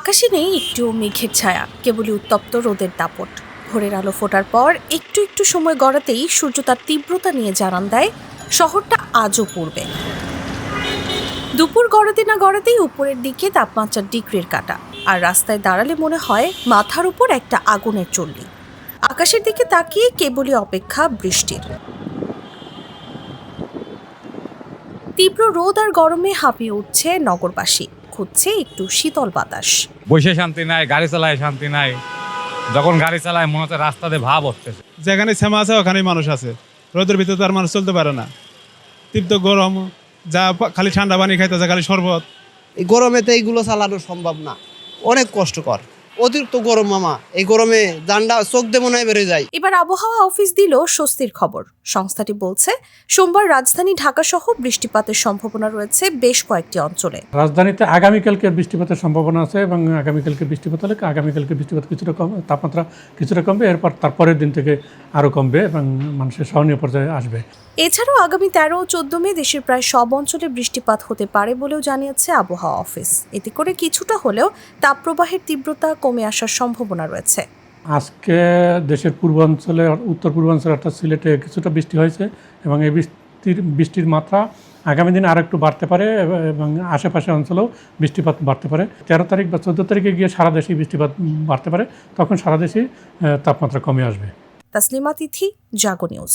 আকাশে নেই একটু মেঘের ছায়া, কেবলই উত্তপ্ত রোদের দাপট। ভোরের আলো ফোটার পর একটু একটু সময় গড়াতেই সূর্য তার তীব্রতা নিয়ে জানান দেয় শহরটা আজও পড়বে। দুপুর গড়াতে না গড়াতেই উপরের দিকে তাপমাত্রার ডিগ্রির কাঁটা, আর রাস্তায় দাঁড়ালে মনে হয় মাথার উপর একটা আগুনের চল্লি। আকাশের দিকে তাকিয়ে কেবলই অপেক্ষা বৃষ্টির। তীব্র রোদ আর গরমে হাঁপিয়ে উঠছে নগরবাসী, খুঁজছে একটু শীতল বাতাস। বসে শান্তি নাই, গাড়ি চালায় শান্তি নাই। যখন গাড়ি চালায় মনে হচ্ছে রাস্তাতে ভাব হচ্ছে। যেখানে শ্যামা আছে ওখানেই মানুষ আছে, রোদের ভিতরে তো আর মানুষ চলতে পারে না। তীব্র গরম, যা খালি ঠান্ডা পানি খাইতেছে, খালি শরবত। এই গরমেতে এইগুলো চালানো সম্ভব না, অনেক কষ্টকর। অতিরিক্ত গরম মামা, এই গরমে জানডা চোখ দিয়ে মনে হয় বেড়ে যায়। এবার আবহাওয়া অফিস দিল স্বস্তির খবর। সংস্থাটি বলছে সোমবার রাজধানী ঢাকা সহ বৃষ্টিপাতের সম্ভাবনা রয়েছে বেশ কয়েকটি অঞ্চলে। রাজধানীতে আগামীকালকে বৃষ্টিপাতের সম্ভাবনা আছে এবং আগামীকালকে বৃষ্টিপাত হলে আগামীকালকে বৃষ্টিপাত কিছুটা কম, তাপমাত্রা কিছুটা কমবে, এরপর তারপরের দিন থেকে আরও কমবে এবং মানুষের সহনীয় পর্যায়ে আসবে। এছাড়াও আগামী 13 ও 14 মে দেশের প্রায় সব অঞ্চলে বৃষ্টিপাত হতে পারে বলেও জানিয়েছে আবহাওয়া অফিস। এতে করে কিছুটা হলেও তাপপ্রবাহের তীব্রতা কমে আসার সম্ভাবনা রয়েছে। আজকে দেশের পূর্বাঞ্চলে, উত্তর পূর্বাঞ্চলে অর্থাৎ সিলেটে কিছুটা বৃষ্টি হয়েছে এবং এই বৃষ্টির মাত্রা আগামী দিনে আরও একটু বাড়তে পারে এবং আশেপাশে অঞ্চলেও বৃষ্টিপাত বাড়তে পারে। 13 তারিখ বা 14 তারিখে গিয়ে সারা দেশেই বৃষ্টিপাত বাড়তে পারে, তখন সারা দেশেই তাপমাত্রা কমে আসবে। তাসলিমা তিথি, জাগো নিউজ।